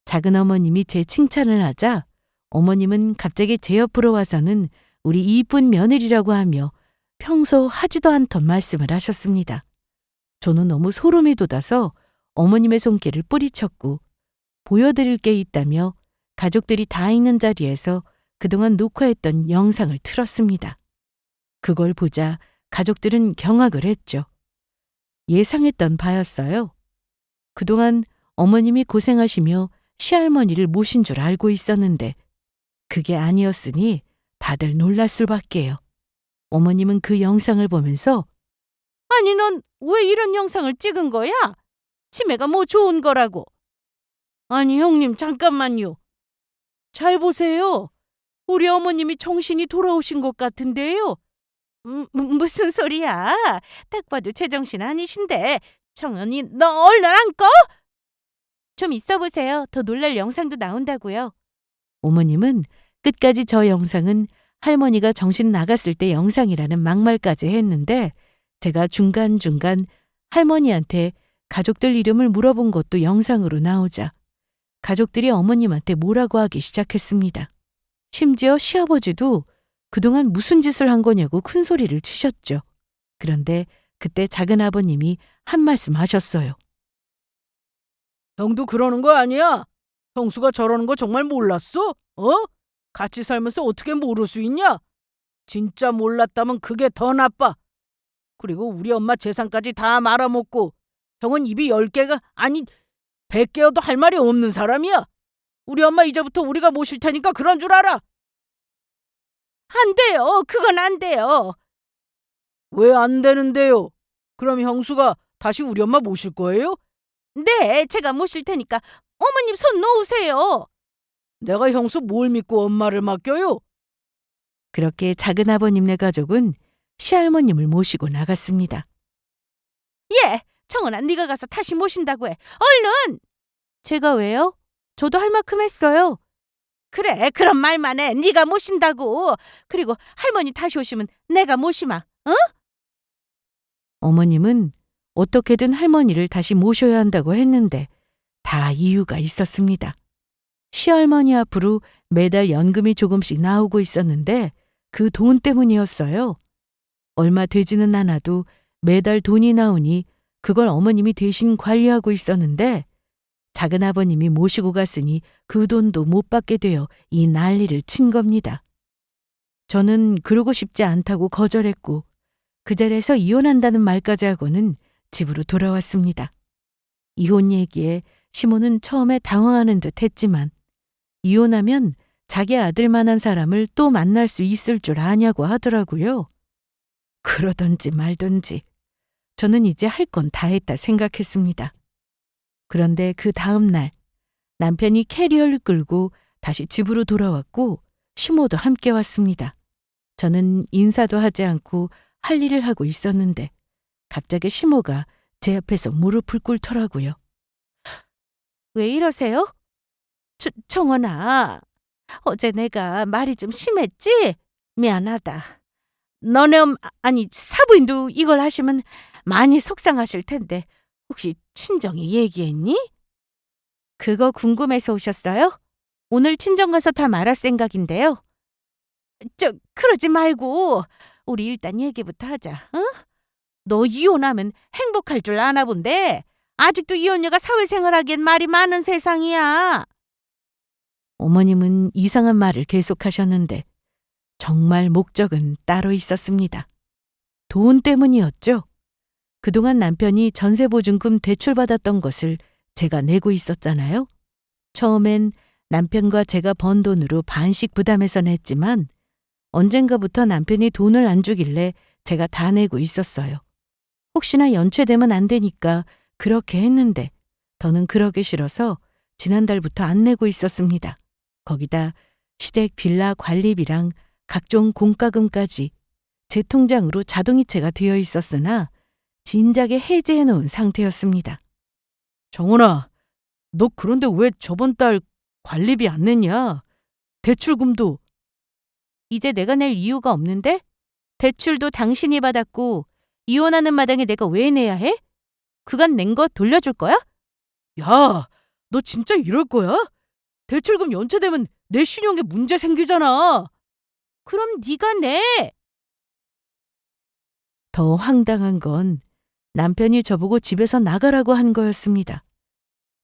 작은 어머님이 제 칭찬을 하자 어머님은 갑자기 제 옆으로 와서는 우리 이쁜 며느리라고 하며 평소 하지도 않던 말씀을 하셨습니다. 저는 너무 소름이 돋아서 어머님의 손길을 뿌리쳤고 보여드릴 게 있다며 가족들이 다 있는 자리에서 그동안 녹화했던 영상을 틀었습니다. 그걸 보자 가족들은 경악을 했죠. 예상했던 바였어요. 그동안 어머님이 고생하시며 시할머니를 모신 줄 알고 있었는데 그게 아니었으니 다들 놀랄 수밖에요. 어머님은 그 영상을 보면서 아니 넌 왜 이런 영상을 찍은 거야? 치매가 뭐 좋은 거라고. 아니 형님 잠깐만요. 잘 보세요. 우리 어머님이 정신이 돌아오신 것 같은데요. 무슨 소리야? 딱 봐도 제정신 아니신데. 정연이, 너 얼른 앉고! 좀 있어 보세요. 더 놀랄 영상도 나온다고요. 어머님은 끝까지 저 영상은 할머니가 정신 나갔을 때 영상이라는 막말까지 했는데, 제가 중간중간 할머니한테 가족들 이름을 물어본 것도 영상으로 나오자 가족들이 어머님한테 뭐라고 하기 시작했습니다. 심지어 시아버지도 그동안 무슨 짓을 한 거냐고 큰 소리를 치셨죠. 그런데 그때 작은 아버님이 한 말씀 하셨어요. 형도 그러는 거 아니야? 형수가 저러는 거 정말 몰랐어? 같이 살면서 어떻게 모를 수 있냐? 진짜 몰랐다면 그게 더 나빠. 그리고 우리 엄마 재산까지 다 말아먹고 형은 입이 10개가 아니 100개여도 할 말이 없는 사람이야. 우리 엄마 이제부터 우리가 모실 테니까 그런 줄 알아. 안 돼요. 그건 안 돼요. 왜 안 되는데요? 그럼 형수가 다시 우리 엄마 모실 거예요? 네, 제가 모실 테니까 어머님 손 놓으세요. 내가 형수 뭘 믿고 엄마를 맡겨요? 그렇게 작은 아버님네 가족은 시할머님을 모시고 나갔습니다. 예, 청은아, 네가 가서 다시 모신다고 해. 얼른! 제가 왜요? 저도 할 만큼 했어요. 그래, 그런 말만 해. 네가 모신다고. 그리고 할머니 다시 오시면 내가 모시마. 응? 어머님은 어떻게든 할머니를 다시 모셔야 한다고 했는데 다 이유가 있었습니다. 시할머니 앞으로 매달 연금이 조금씩 나오고 있었는데 그 돈 때문이었어요. 얼마 되지는 않아도 매달 돈이 나오니 그걸 어머님이 대신 관리하고 있었는데 작은 아버님이 모시고 갔으니 그 돈도 못 받게 되어 이 난리를 친 겁니다. 저는 그러고 싶지 않다고 거절했고 그 자리에서 이혼한다는 말까지 하고는 집으로 돌아왔습니다. 이혼 얘기에 시모는 처음에 당황하는 듯 했지만 이혼하면 자기 아들만한 사람을 또 만날 수 있을 줄 아냐고 하더라고요. 그러던지 말던지 저는 이제 할 건 다 했다 생각했습니다. 그런데 그 다음 날 남편이 캐리어를 끌고 다시 집으로 돌아왔고 시모도 함께 왔습니다. 저는 인사도 하지 않고 할 일을 하고 있었는데 갑자기 시모가 제 앞에서 무릎을 꿇더라고요. 왜 이러세요? 청원아, 어제 내가 말이 좀 심했지? 미안하다. 너네 아니 사부인도 이걸 하시면 많이 속상하실 텐데 혹시 친정에 얘기했니? 그거 궁금해서 오셨어요? 오늘 친정 가서 다 말할 생각인데요. 그러지 말고 우리 일단 얘기부터 하자. 응? 너 이혼하면 행복할 줄 아나 본데 아직도 이혼녀가 사회생활하기엔 말이 많은 세상이야. 어머님은 이상한 말을 계속하셨는데 정말 목적은 따로 있었습니다. 돈 때문이었죠. 그동안 남편이 전세보증금 대출받았던 것을 제가 내고 있었잖아요. 처음엔 남편과 제가 번 돈으로 반씩 부담해서 냈지만 언젠가부터 남편이 돈을 안 주길래 제가 다 내고 있었어요. 혹시나 연체되면 안 되니까 그렇게 했는데 더는 그러기 싫어서 지난달부터 안 내고 있었습니다. 거기다 시댁 빌라 관리비랑 각종 공과금까지 제 통장으로 자동이체가 되어 있었으나 진작에 해지해 놓은 상태였습니다. 정원아, 너 그런데 왜 저번 달 관리비 안 냈냐? 대출금도. 이제 내가 낼 이유가 없는데? 대출도 당신이 받았고 이혼하는 마당에 내가 왜 내야 해? 그간 낸 거 돌려줄 거야? 야, 너 진짜 이럴 거야? 대출금 연체되면 내 신용에 문제 생기잖아. 그럼 네가 내. 더 황당한 건 남편이 저보고 집에서 나가라고 한 거였습니다.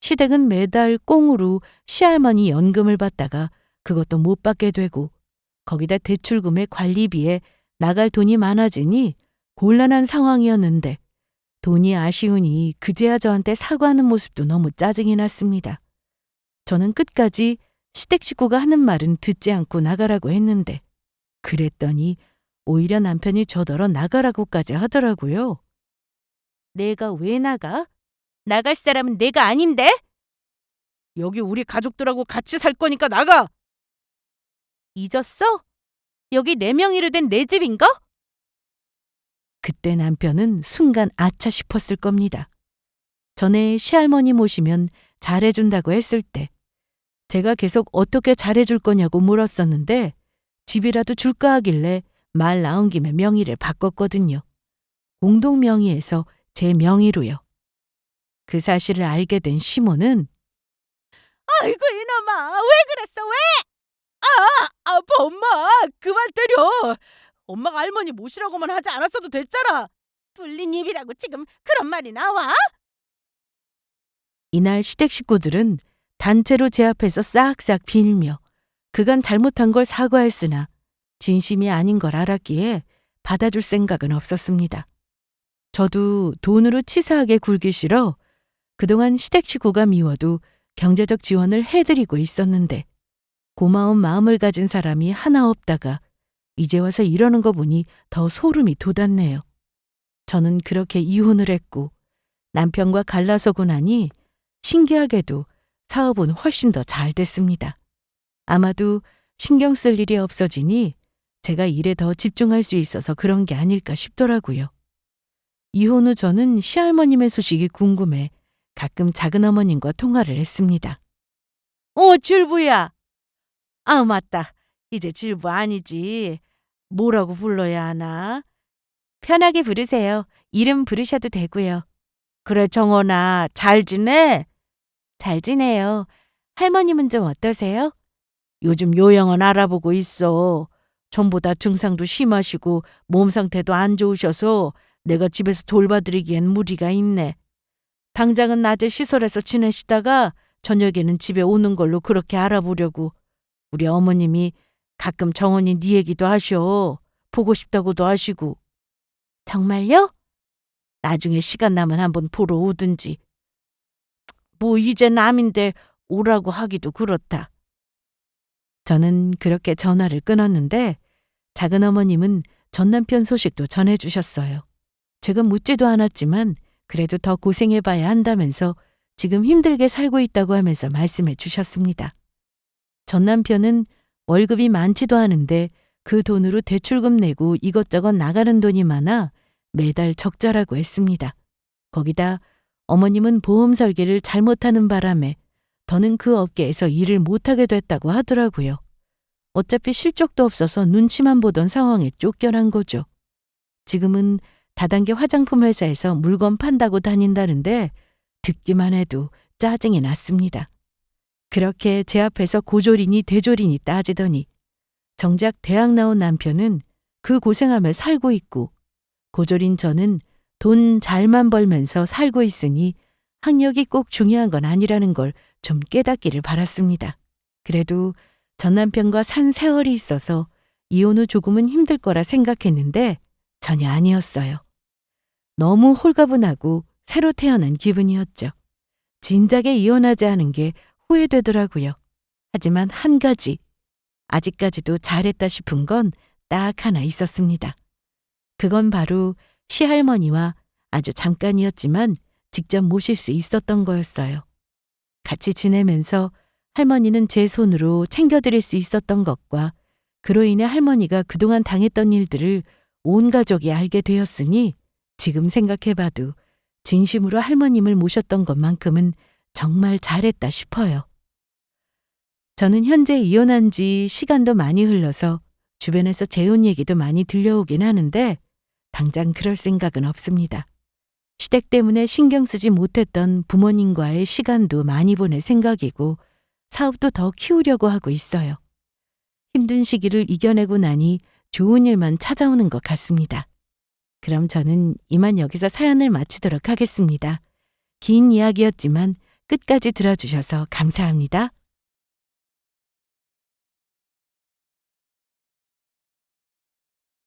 시댁은 매달 꽁으로 시할머니 연금을 받다가 그것도 못 받게 되고 거기다 대출금의 관리비에 나갈 돈이 많아지니 곤란한 상황이었는데 돈이 아쉬우니 그제야 저한테 사과하는 모습도 너무 짜증이 났습니다. 저는 끝까지 시댁 식구가 하는 말은 듣지 않고 나가라고 했는데 그랬더니 오히려 남편이 저더러 나가라고까지 하더라고요. 내가 왜 나가? 나갈 사람은 내가 아닌데? 여기 우리 가족들하고 같이 살 거니까 나가. 잊었어? 여기 내 명의로 된 내 집인가? 그때 남편은 순간 아차 싶었을 겁니다. 전에 시할머니 모시면 잘해준다고 했을 때 제가 계속 어떻게 잘해줄 거냐고 물었었는데 집이라도 줄까 하길래 말 나온 김에 명의를 바꿨거든요. 공동 명의에서 제 명의로요. 그 사실을 알게 된 시모는 아이고 이놈아 왜 그랬어 왜? 아파 엄마 그만 때려. 엄마가 할머니 모시라고만 하지 않았어도 됐잖아. 불린 입이라고 지금 그런 말이 나와? 이날 시댁 식구들은 단체로 제 앞에서 싹싹 빌며 그간 잘못한 걸 사과했으나 진심이 아닌 걸 알았기에 받아줄 생각은 없었습니다. 저도 돈으로 치사하게 굴기 싫어 그동안 시댁 식구가 미워도 경제적 지원을 해드리고 있었는데 고마운 마음을 가진 사람이 하나 없다가 이제 와서 이러는 거 보니 더 소름이 돋았네요. 저는 그렇게 이혼을 했고 남편과 갈라서고 나니 신기하게도 사업은 훨씬 더 잘 됐습니다. 아마도 신경 쓸 일이 없어지니 제가 일에 더 집중할 수 있어서 그런 게 아닐까 싶더라고요. 이혼 후 저는 시할머님의 소식이 궁금해 가끔 작은어머님과 통화를 했습니다. 질부야. 맞다. 이제 질부 아니지. 뭐라고 불러야 하나? 편하게 부르세요. 이름 부르셔도 되고요. 그래 정원아, 잘 지내? 잘 지내요. 할머님은 좀 어떠세요? 요즘 요양원 알아보고 있어. 전보다 증상도 심하시고 몸 상태도 안 좋으셔서 내가 집에서 돌봐드리기엔 무리가 있네. 당장은 낮에 시설에서 지내시다가 저녁에는 집에 오는 걸로 그렇게 알아보려고. 우리 어머님이 가끔 정원이 네 얘기도 하셔. 보고 싶다고도 하시고. 정말요? 나중에 시간 나면 한번 보러 오든지. 뭐 이제 남인데 오라고 하기도 그렇다. 저는 그렇게 전화를 끊었는데 작은어머님은 전남편 소식도 전해주셨어요. 제가 묻지도 않았지만 그래도 더 고생해봐야 한다면서 지금 힘들게 살고 있다고 하면서 말씀해 주셨습니다. 전남편은 월급이 많지도 않은데 그 돈으로 대출금 내고 이것저것 나가는 돈이 많아 매달 적자라고 했습니다. 거기다 어머님은 보험 설계를 잘못하는 바람에 더는 그 업계에서 일을 못하게 됐다고 하더라고요. 어차피 실적도 없어서 눈치만 보던 상황에 쫓겨난 거죠. 지금은 다단계 화장품 회사에서 물건 판다고 다닌다는데 듣기만 해도 짜증이 났습니다. 그렇게 제 앞에서 고졸이니 대졸이니 따지더니 정작 대학 나온 남편은 그 고생하며 살고 있고 고졸인 저는 돈 잘만 벌면서 살고 있으니 학력이 꼭 중요한 건 아니라는 걸 좀 깨닫기를 바랐습니다. 그래도 전 남편과 산 세월이 있어서 이혼 후 조금은 힘들 거라 생각했는데 전혀 아니었어요. 너무 홀가분하고 새로 태어난 기분이었죠. 진작에 이혼하지 않은 게 후회되더라고요. 하지만 한 가지, 아직까지도 잘했다 싶은 건 딱 하나 있었습니다. 그건 바로 시할머니와 아주 잠깐이었지만 직접 모실 수 있었던 거였어요. 같이 지내면서 할머니는 제 손으로 챙겨드릴 수 있었던 것과 그로 인해 할머니가 그동안 당했던 일들을 온 가족이 알게 되었으니 지금 생각해봐도 진심으로 할머님을 모셨던 것만큼은 정말 잘했다 싶어요. 저는 현재 이혼한 지 시간도 많이 흘러서 주변에서 재혼 얘기도 많이 들려오긴 하는데 당장 그럴 생각은 없습니다. 시댁 때문에 신경 쓰지 못했던 부모님과의 시간도 많이 보낼 생각이고 사업도 더 키우려고 하고 있어요. 힘든 시기를 이겨내고 나니 좋은 일만 찾아오는 것 같습니다. 그럼 저는 이만 여기서 사연을 마치도록 하겠습니다. 긴 이야기였지만 끝까지 들어주셔서 감사합니다.